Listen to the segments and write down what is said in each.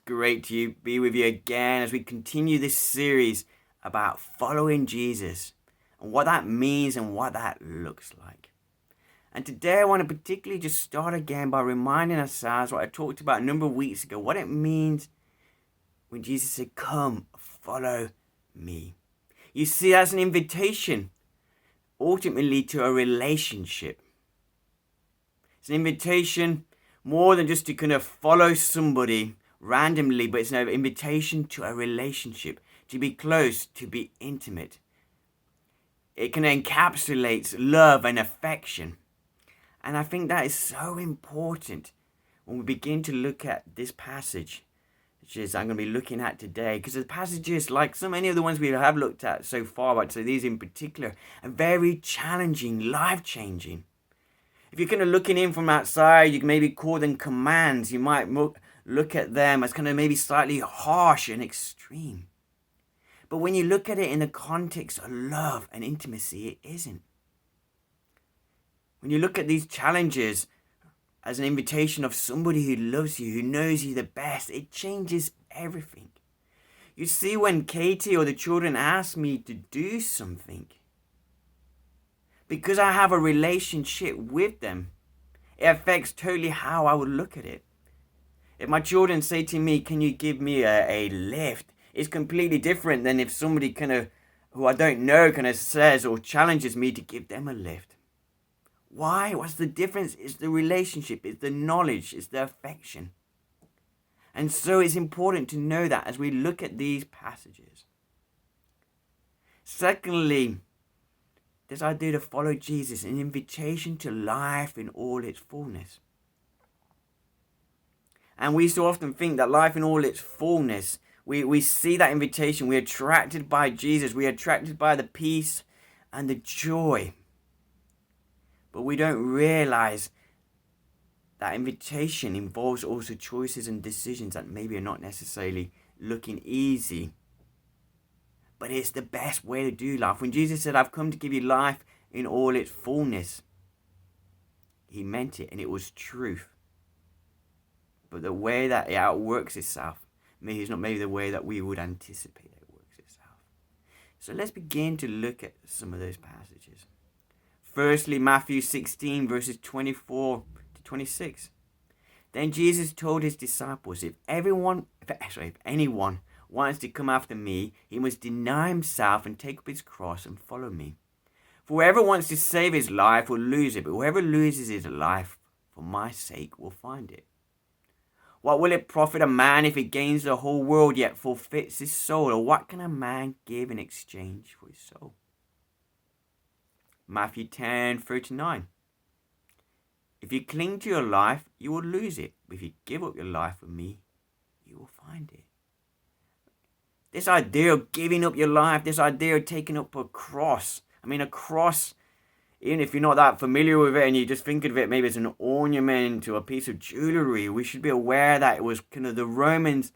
great to be with you again as we continue this series about following Jesus and what that means and what that looks like. And today I want to particularly just start again by reminding ourselves what I talked about a number of weeks ago, what it means when Jesus said, "Come, follow me." You see, that's an invitation ultimately to a relationship. It's an invitation more than just to kind of follow somebody randomly, but it's an invitation to a relationship, to be close, to be intimate. It can encapsulate love and affection. And I think that is so important when we begin to look at this passage, which is I'm going to be looking at today, because the passages, like so many of the ones we have looked at so far, but so these in particular, are very challenging, life-changing. If you're kind of looking in from outside, you can maybe call them commands. You might look at them as kind of maybe slightly harsh and extreme. But when you look at it in the context of love and intimacy, it isn't. When you look at these challenges as an invitation of somebody who loves you, who knows you the best, it changes everything. You see, when Katie or the children ask me to do something, because I have a relationship with them, it affects totally how I would look at it. If my children say to me, "Can you give me a lift?" it's completely different than if somebody who I don't know says or challenges me to give them a lift. Why? What's the difference? It's the relationship, it's the knowledge, it's the affection. And so it's important to know that as we look at these passages. Secondly, this idea to follow Jesus, an invitation to life in all its fullness. And we so often think that life in all its fullness, we see that invitation, we're attracted by Jesus, we're attracted by the peace and the joy. But we don't realize that invitation involves also choices and decisions that maybe are not necessarily looking easy. But it's the best way to do life. When Jesus said, "I've come to give you life in all its fullness," he meant it, and it was truth. But the way that it outworks itself, maybe it's not maybe the way that we would anticipate it works itself. So let's begin to look at some of those passages. Firstly, Matthew 16, verses 24 to 26. Then Jesus told his disciples, if anyone wants to come after me, he must deny himself and take up his cross and follow me. For whoever wants to save his life will lose it, but whoever loses his life for my sake will find it. What will it profit a man if he gains the whole world yet forfeits his soul? Or what can a man give in exchange for his soul? Matthew 10:39. If you cling to your life, you will lose it. But if you give up your life for me, you will find it. This idea of giving up your life, this idea of taking up a cross. A cross, even if you're not that familiar with it and you just think of it maybe as an ornament or a piece of jewelry, we should be aware that it was kind of the Romans'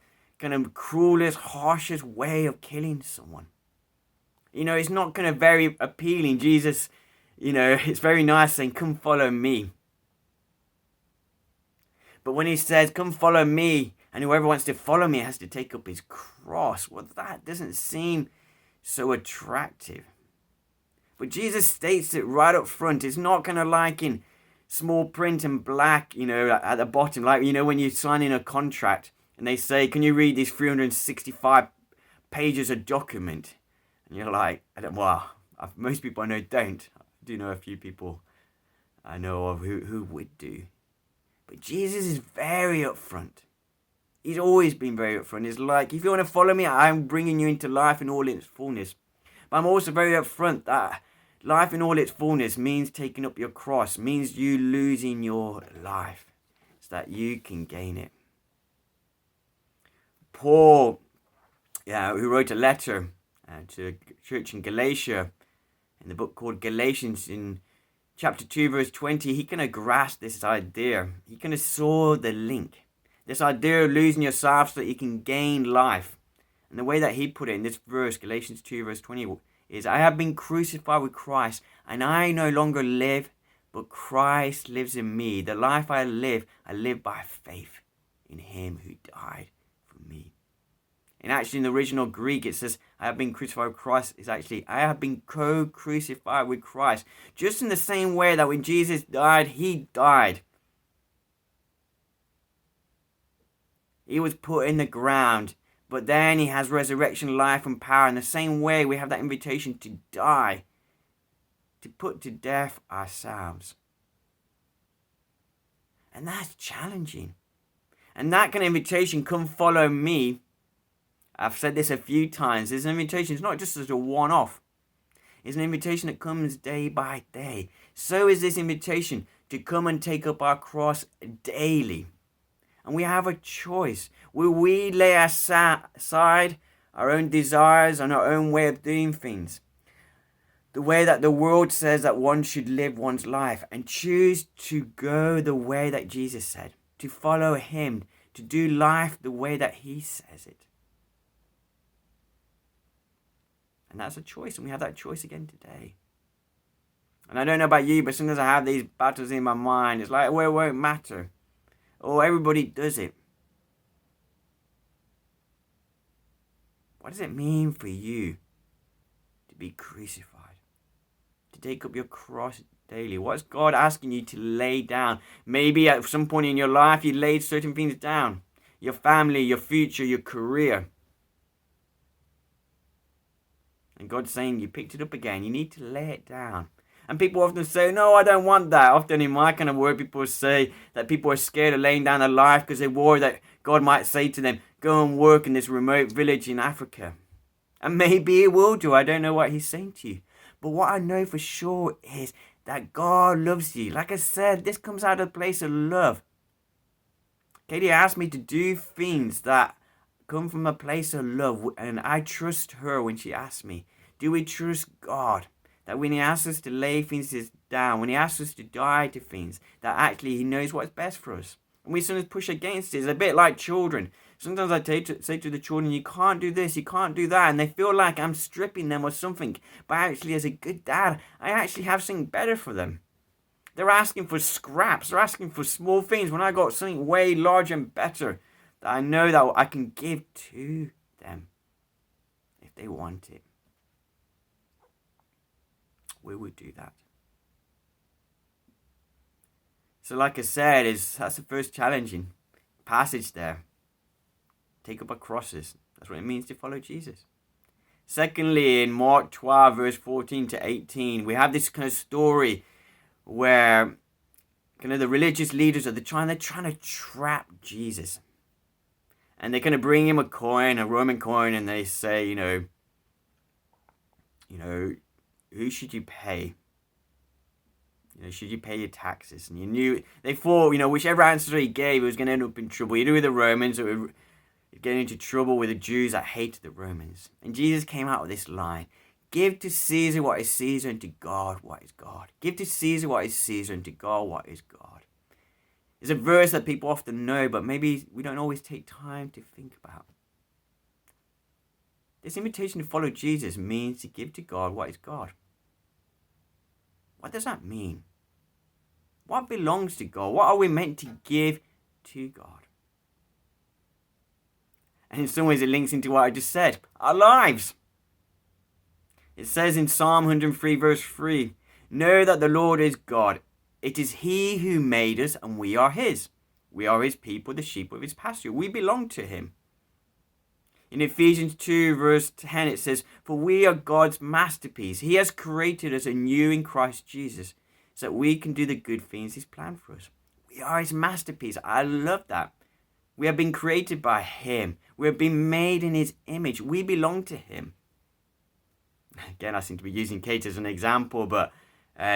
cruelest, harshest way of killing someone. It's not kind of very appealing. Jesus, it's very nice saying, "Come follow me." But when he says, "Come follow me," and whoever wants to follow me has to take up his cross, well, that doesn't seem so attractive. But Jesus states it right up front. It's not kind of like in small print and black, at the bottom. Like, when you sign in a contract and they say, "Can you read these 365 pages of document?" And you're like, most people I know don't. I do know a few people I know of who would do. But Jesus is very upfront. He's always been very upfront. It's like, if you want to follow me, I'm bringing you into life in all its fullness. But I'm also very upfront that life in all its fullness means taking up your cross, means you losing your life so that you can gain it. Paul, who wrote a letter to a church in Galatia, in the book called Galatians, in chapter 2, verse 20, he kind of grasped this idea. He kind of saw the link. This idea of losing yourself so that you can gain life. And the way that he put it in this verse, Galatians 2, verse 20, is, "I have been crucified with Christ, and I no longer live, but Christ lives in me. The life I live by faith in him who died for me." me. And actually in the original Greek it says, I have been crucified with Christ. It's actually, I have been co-crucified with Christ. Just in the same way that when Jesus died, he died. He was put in the ground, but then he has resurrection, life, and power. In the same way, we have that invitation to die, to put to death ourselves. And that's challenging. And that kind of invitation, come follow me. I've said this a few times. It's an invitation. It's not just as a one-off. It's an invitation that comes day by day. So is this invitation to come and take up our cross daily. And we have a choice. Will we lay aside our own desires and our own way of doing things? The way that the world says that one should live one's life, and choose to go the way that Jesus said, to follow him, to do life the way that he says it. And that's a choice, and we have that choice again today. And I don't know about you, but sometimes I have these battles in my mind. It's like, well, it won't matter. Or everybody does it. What does it mean for you to be crucified? To take up your cross daily? What's God asking you to lay down? Maybe at some point in your life you laid certain things down. Your family, your future, your career. And God's saying you picked it up again. You need to lay it down. And people often say, no, I don't want that. Often in my kind of word, people say that people are scared of laying down their life because they worry that God might say to them, go and work in this remote village in Africa. And maybe he will do. I don't know what he's saying to you. But what I know for sure is that God loves you. Like I said, this comes out of a place of love. Katie asked me to do things that come from a place of love. And I trust her when she asked me, do we trust God? That when he asks us to lay things down, when he asks us to die to things, that actually he knows what's best for us. And we sometimes push against it. It's a bit like children. Sometimes I say to the children, you can't do this, you can't do that. And they feel like I'm stripping them or something. But actually, as a good dad, I actually have something better for them. They're asking for scraps. They're asking for small things when I got something way larger and better that I know that I can give to them if they want it. We would do that. So like I said, that's the first challenging passage there. Take up our crosses. That's what it means to follow Jesus. Secondly, in Mark 12, verse 14 to 18, we have this kind of story where kind of the religious leaders they're trying to trap Jesus. And they kind of bring him a coin, a Roman coin, and they say, you know, who should you pay? Should you pay your taxes? And they thought, whichever answer he gave, he was going to end up in trouble. Either with the Romans or get into trouble with the Jews that hated the Romans. And Jesus came out with this line, give to Caesar what is Caesar and to God what is God. Give to Caesar what is Caesar and to God what is God. It's a verse that people often know, but maybe we don't always take time to think about. This invitation to follow Jesus means to give to God what is God. What does that mean? What belongs to God? What are we meant to give to God? And in some ways it links into what I just said. Our lives. It says in Psalm 103 verse 3, know that the Lord is God. It is he who made us and we are his. We are his people, the sheep of his pasture. We belong to him. In Ephesians 2 verse 10 it says, for we are God's masterpiece. He has created us anew in Christ Jesus so that we can do the good things he's planned for us. We are his masterpiece. I love that. We have been created by him. We have been made in his image. We belong to him. Again, I seem to be using Kate as an example, but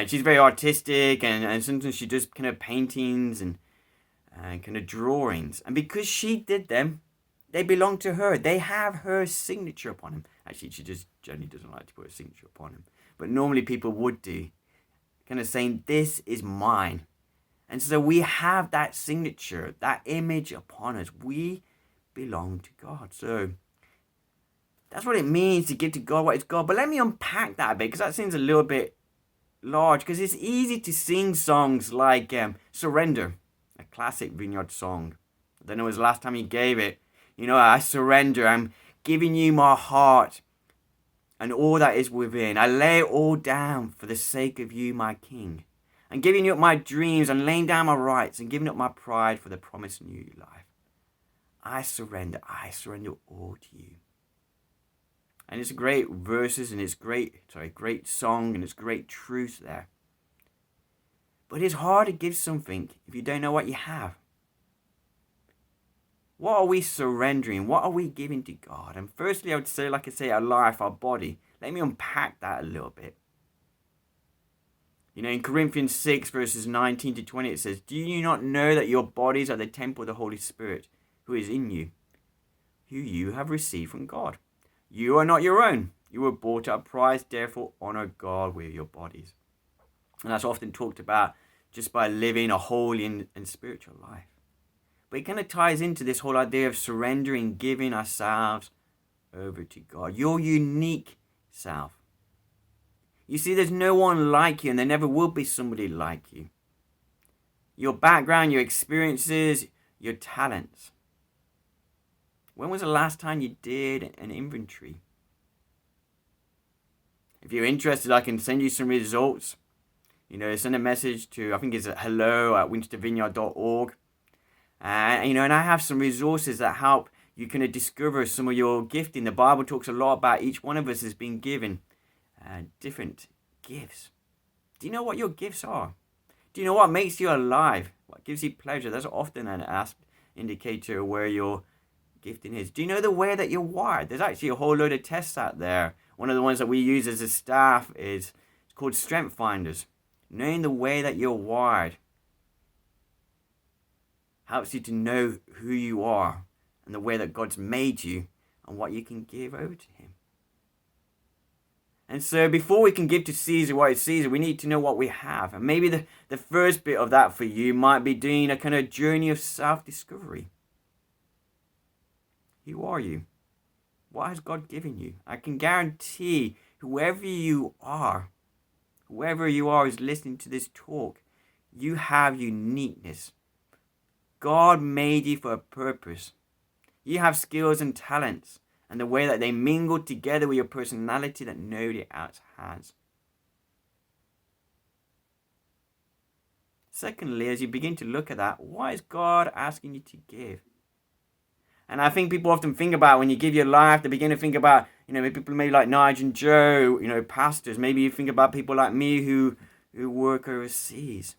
she's very artistic and sometimes she does kind of paintings and kind of drawings. And because she did them, they belong to her. They have her signature upon them. Actually, she just generally doesn't like to put a signature upon them. But normally people would do. Kind of saying, this is mine. And so we have that signature, that image upon us. We belong to God. So that's what it means to give to God what is God. But let me unpack that a bit, because that seems a little bit large. Because it's easy to sing songs like Surrender, a classic Vineyard song. I don't know when was the last time you gave it. I surrender. I'm giving you my heart and all that is within. I lay it all down for the sake of you, my King. I'm giving you up my dreams and laying down my rights and giving up my pride for the promised new life. I surrender all to you. And it's great verses and it's great song and it's great truth there. But it's hard to give something if you don't know what you have. What are we surrendering? What are we giving to God? And firstly, I would say, like I say, our life, our body. Let me unpack that a little bit. In Corinthians 6, verses 19 to 20, it says, "Do you not know that your bodies are the temple of the Holy Spirit, who is in you, who you have received from God? You are not your own. You were bought at a price, therefore honor God with your bodies." And that's often talked about just by living a holy and spiritual life. But it kind of ties into this whole idea of surrendering, giving ourselves over to God. Your unique self. You see, there's no one like you, and there never will be somebody like you. Your background, your experiences, your talents. When was the last time you did an inventory? If you're interested, I can send you some results. Send a message to, I think it's hello@winchestervineyard.org. And I have some resources that help you kind of discover some of your gifting. The Bible talks a lot about each one of us has been given different gifts. Do you know what your gifts are? Do you know what makes you alive? What gives you pleasure? That's often an indicator of where your gifting is. Do you know the way that you're wired? There's actually a whole load of tests out there. One of the ones that we use as a staff is called Strength Finders. Knowing the way that you're wired helps you to know who you are and the way that God's made you and what you can give over to him. And so before we can give to Caesar what is Caesar, we need to know what we have. And maybe the first bit of that for you might be doing a kind of journey of self-discovery. Who are you? What has God given you? I can guarantee whoever you are who's listening to this talk, you have uniqueness. God made you for a purpose. You have skills and talents and the way that they mingle together with your personality that nobody else has. Secondly, as you begin to look at that, what is God asking you to give? And I think people often think about when you give your life, they begin to think about, people maybe like Nigel and Joe, pastors. Maybe you think about people like me who work overseas.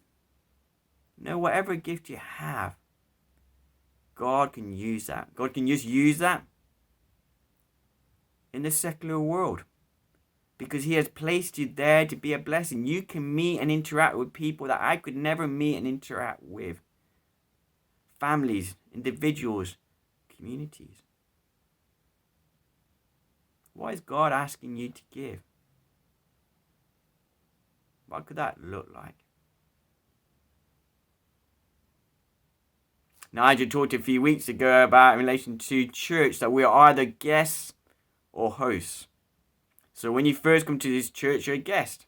Whatever gift you have, God can use that. God can just use that in the secular world because he has placed you there to be a blessing. You can meet and interact with people that I could never meet and interact with. Families, individuals, communities. What is God asking you to give? What could that look like? Nigel talked a few weeks ago about in relation to church that we are either guests or hosts. So when you first come to this church, you're a guest.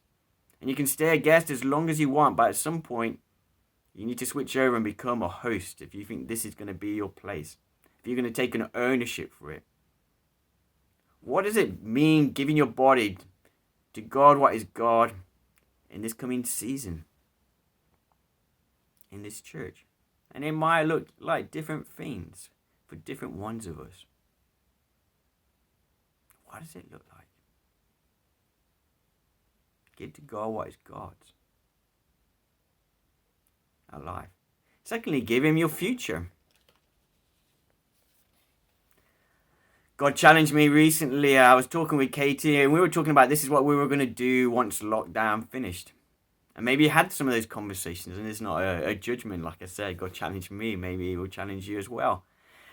And you can stay a guest as long as you want, but at some point, you need to switch over and become a host if you think this is going to be your place. If you're going to take an ownership for it. What does it mean giving your body to God what is God in this coming season? In this church? And it might look like different things for different ones of us. What does it look like? Give to God what is God's. Our life. Secondly, give him your future. God challenged me recently. I was talking with Katie and we were talking about this is what we were going to do once lockdown finished. And maybe you had some of those conversations, and it's not a judgment, like I said. God challenged me. Maybe he will challenge you as well.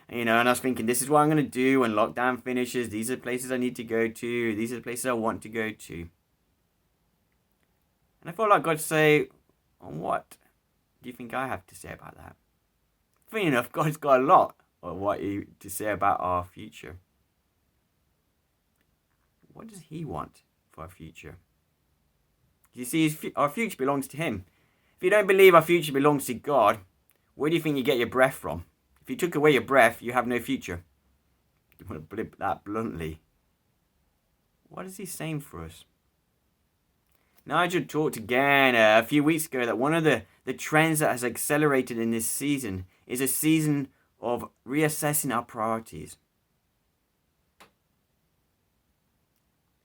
And I was thinking, this is what I'm going to do when lockdown finishes. These are the places I need to go to. These are the places I want to go to. And I felt like God say, what do you think I have to say about that? Funny enough, God's got a lot of what to say about our future. What does he want for our future? You see, our future belongs to him. If you don't believe our future belongs to God, where do you think you get your breath from? If you took away your breath, you have no future. you want to put it that bluntly. What is he saying for us? Nigel talked again a few weeks ago that one of the trends that has accelerated in this season is a season of reassessing our priorities.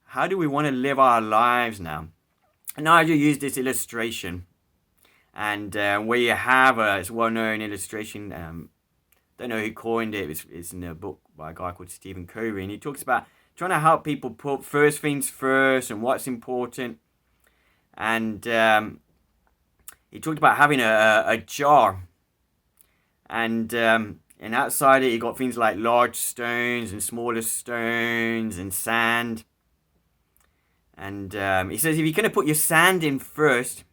How do we want to live our lives now? And Nigel used this illustration, and where you have it's a well-known illustration. Don't know who coined it. It's in a book by a guy called Stephen Covey, and he talks about trying to help people put first things first and what's important. And he talked about having a jar, and outside it you got things like large stones and smaller stones and sand. And he says if you're going to put your sand in first,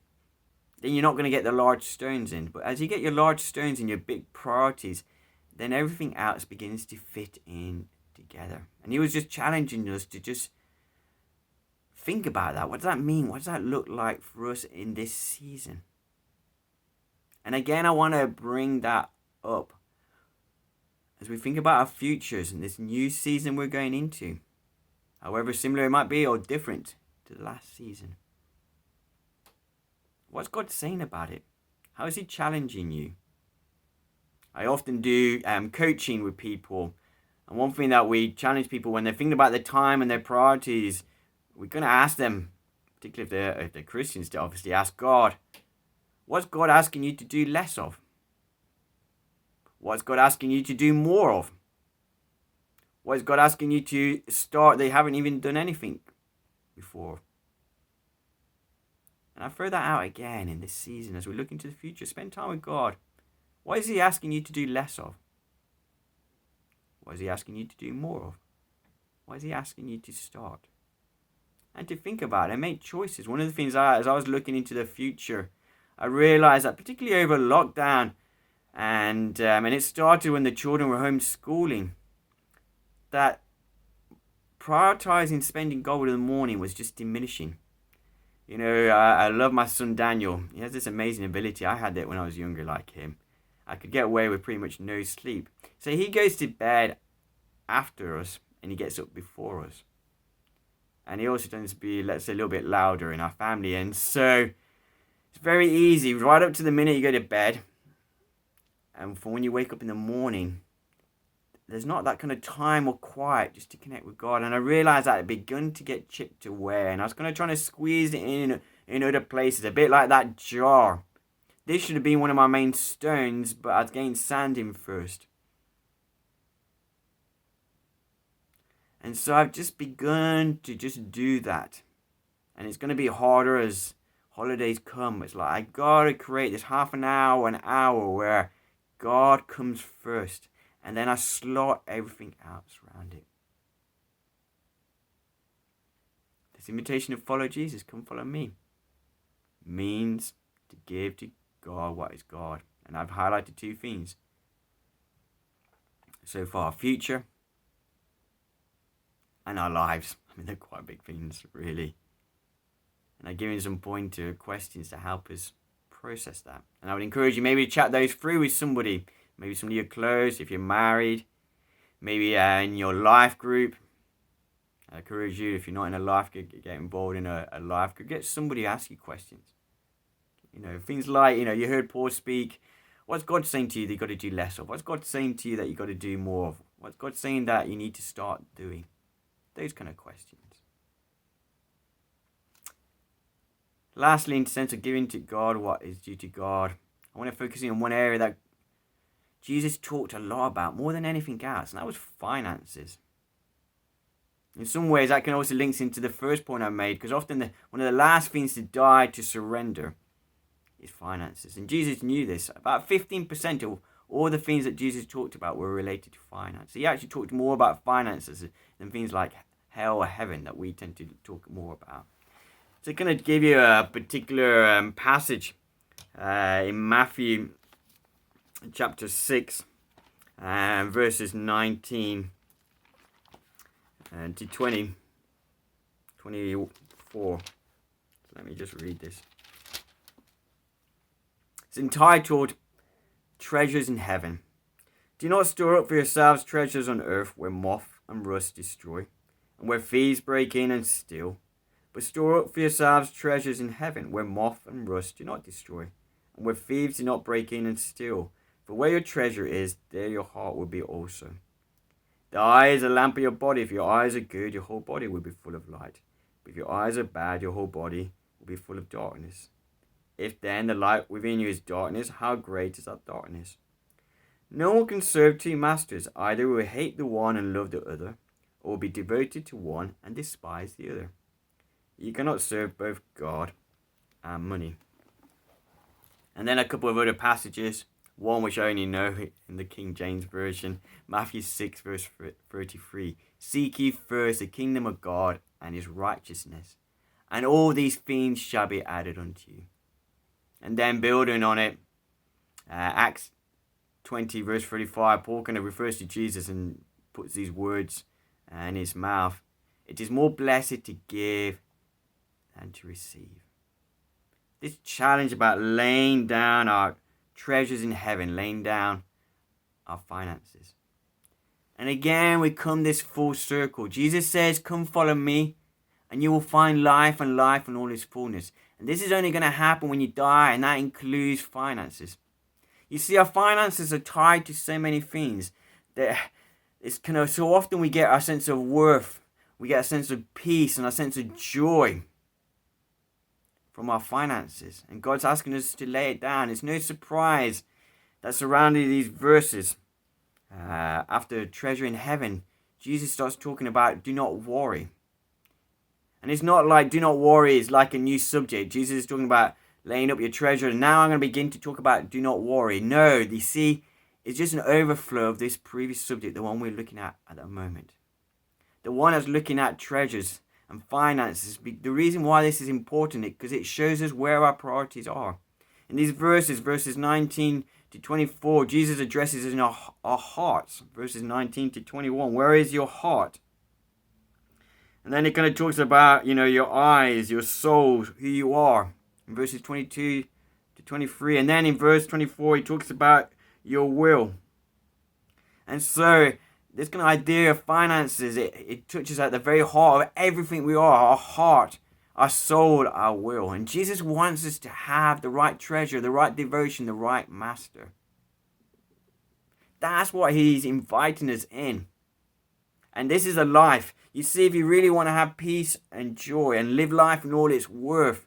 then you're not going to get the large stones in. But as you get your large stones in, your big priorities, then everything else begins to fit in together. And he was just challenging us to just think about that. What does that mean? What does that look like for us in this season? And again, I want to bring that up as we think about our futures and this new season we're going into. However similar it might be or different to the last season. What's God saying about it? How is he challenging you? I often do coaching with people. And one thing that we challenge people when they're thinking about their time and their priorities, we're going to ask them, particularly if they're Christians, to obviously ask God, what's God asking you to do less of? What's God asking you to do more of? What is God asking you to start that you haven't even done anything before? And I throw that out again in this season as we look into the future. Spend time with God. What is he asking you to do less of? What is he asking you to do more of? What is he asking you to start? And to think about it and make choices. One of the things as I was looking into the future, I realized that particularly over lockdown, and it started when the children were homeschooling, that prioritizing spending God in the morning was just diminishing. You know, I love my son Daniel. He has this amazing ability. I had it when I was younger like him. I could get away with pretty much no sleep. So he goes to bed after us and he gets up before us. And he also tends to be, let's say, a little bit louder in our family. And so it's very easy, right up to the minute you go to bed. And for when you wake up in the morning, there's not that kind of time or quiet just to connect with God. And I realized that it begun to get chipped away. And I was kind of trying to squeeze it in other places, a bit like that jar. This should have been one of my main stones, but I was getting sand in first. And so I've just begun to just do that. And it's going to be harder as holidays come. It's like I got to create this half an hour where God comes first. And then I slot everything else around it. This invitation to follow Jesus, come follow me, means to give to God what is God. And I've highlighted two things so far: future and our lives. I mean, they're quite big things, really. And I've given some pointer questions to help us process that. And I would encourage you maybe to chat those through with somebody. Maybe somebody you're close, if you're married, maybe in your life group. I encourage you, if you're not in a life group, get involved in a life group. Get somebody to ask you questions. You know, things like, you heard Paul speak. What's God saying to you that you've got to do less of? What's God saying to you that you've got to do more of? What's God saying that you need to start doing? Those kind of questions. Lastly, in the sense of giving to God what is due to God, I want to focus in on one area that Jesus talked a lot about, more than anything else, and that was finances. In some ways, that can also link into the first point I made, because often one of the last things to die, to surrender, is finances. And Jesus knew this. About 15% of all the things that Jesus talked about were related to finance. He actually talked more about finances than things like hell or heaven that we tend to talk more about. So I'm going to give you a particular passage in Matthew chapter 6, verses 19 to 24. Let me just read this. It's entitled Treasures in Heaven. Do not store up for yourselves treasures on earth where moth and rust destroy, and where thieves break in and steal. But store up for yourselves treasures in heaven where moth and rust do not destroy, and where thieves do not break in and steal. For where your treasure is, there your heart will be also. The eye is a lamp of your body. If your eyes are good, your whole body will be full of light. But if your eyes are bad, your whole body will be full of darkness. If then the light within you is darkness, how great is that darkness? No one can serve two masters. Either will hate the one and love the other, or will be devoted to one and despise the other. You cannot serve both God and money. And then a couple of other passages. One which I only know in the King James Version. Matthew 6 verse 33. Seek ye first the kingdom of God and his righteousness, and all these things shall be added unto you. And then building on it, Acts 20 verse 35, Paul kind of refers to Jesus and puts these words in his mouth. It is more blessed to give than to receive. This challenge about laying down our treasures in heaven, laying down our finances. And again, we come this full circle. Jesus says, come follow me, and you will find life and life in all its fullness. And this is only going to happen when you die, and that includes finances. You see, our finances are tied to so many things that it's kind of so often we get our sense of worth, we get a sense of peace and a sense of joy from our finances. And God's asking us to lay it down. It's no surprise that surrounding these verses, after treasure in heaven, Jesus starts talking about do not worry. And it's not like do not worry is like a new subject. Jesus is talking about laying up your treasure. And now I'm going to begin to talk about do not worry. No, you see, it's just an overflow of this previous subject, the one we're looking at the moment. The one that's looking at treasures and finances. The reason why this is important is because it shows us where our priorities are. In these verses 19 to 24, Jesus addresses us in our hearts. Verses 19 to 21, where is your heart? And then it kind of talks about, your eyes, your soul, who you are. In verses 22 to 23. And then in verse 24, he talks about your will. And so this kind of idea of finances, it touches at the very heart of everything we are, our heart, our soul, our will. And Jesus wants us to have the right treasure, the right devotion, the right master. That's what he's inviting us in. And this is a life. You see, if you really want to have peace and joy and live life in all its worth,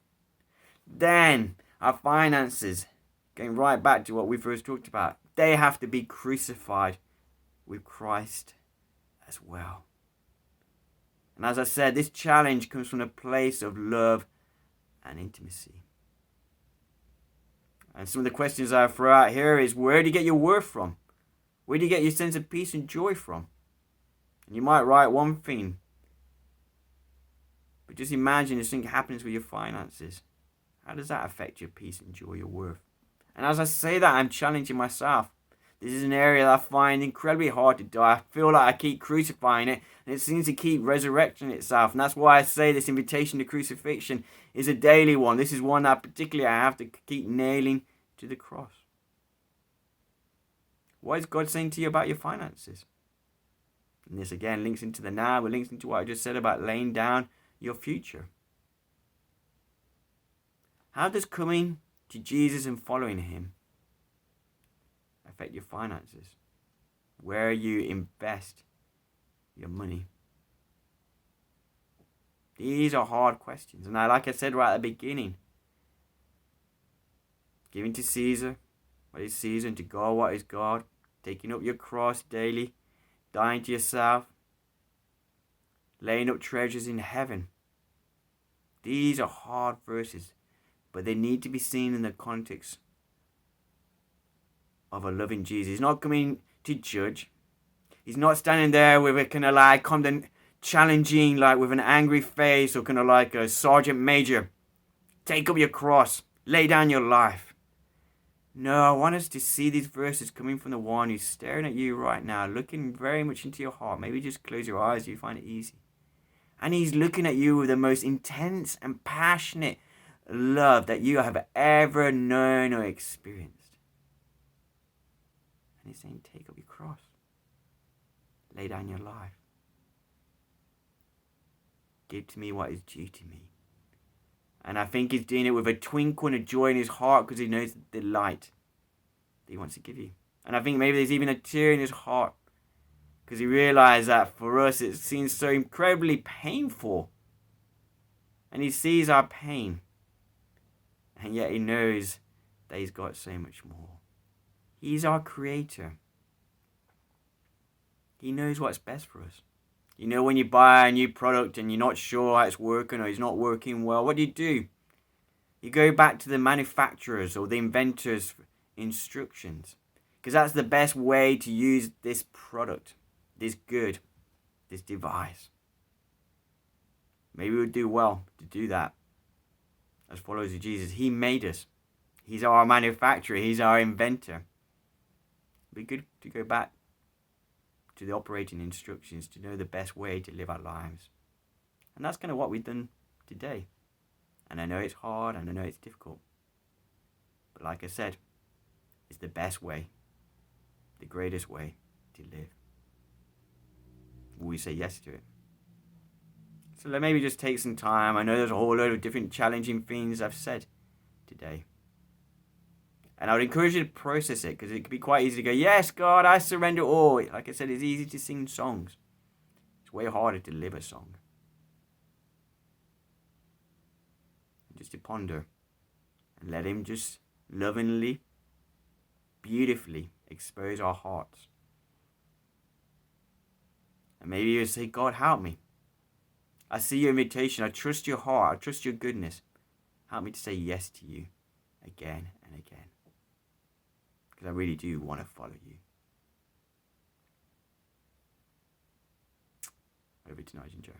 then our finances, going right back to what we first talked about, they have to be crucified with Christ as well. And as I said, this challenge comes from a place of love and intimacy. And some of the questions I throw out here is, where do you get your worth from? Where do you get your sense of peace and joy from? And you might write one thing, but just imagine if something happens with your finances. How does that affect your peace and joy, your worth? And as I say that, I'm challenging myself. This is an area that I find incredibly hard to die. I feel like I keep crucifying it, and it seems to keep resurrecting itself. And that's why I say this invitation to crucifixion is a daily one. This is one that particularly I have to keep nailing to the cross. What is God saying to you about your finances? And this again links into the now, but links into what I just said about laying down your future. How does coming to Jesus and following him affect your finances? Where you invest your money? These are hard questions. And like I said right at the beginning, giving to Caesar what is Caesar, and to God what is God, taking up your cross daily, dying to yourself, laying up treasures in heaven. These are hard verses, but they need to be seen in the context of a loving Jesus. He's not coming to judge. He's not standing there with a kind of like challenging, like with an angry face, or kind of like a sergeant major. Take up your cross. Lay down your life. No, I want us to see these verses coming from the one who's staring at you right now, looking very much into your heart. Maybe just close your eyes if you find it easy. And he's looking at you with the most intense and passionate love that you have ever known or experienced. And he's saying, take up your cross. Lay down your life. Give to me what is due to me. And I think he's doing it with a twinkle and a joy in his heart because he knows the delight that he wants to give you. And I think maybe there's even a tear in his heart because he realized that for us it seems so incredibly painful. And he sees our pain. And yet he knows that he's got so much more. He's our creator. He knows what's best for us. You know, when you buy a new product and you're not sure how it's working or it's not working well, what do? You go back to the manufacturer's or the inventor's instructions. Because that's the best way to use this product, this good, this device. Maybe we would do well to do that as followers of Jesus. He made us. He's our manufacturer. He's our inventor. It'd be good to go back to the operating instructions to know the best way to live our lives. And that's kind of what we've done today. And I know it's hard and I know it's difficult. But like I said, it's the best way, the greatest way to live. Will we say yes to it? So let maybe just take some time. I know there's a whole load of different challenging things I've said today. And I would encourage you to process it because it can be quite easy to go, yes, God, I surrender all. Like I said, it's easy to sing songs. It's way harder to live a song. And just to ponder and let him just lovingly, beautifully expose our hearts. And maybe you say, God, help me. I see your invitation. I trust your heart. I trust your goodness. Help me to say yes to you again and again. Because I really do want to follow you. Over to Nigel and Joe.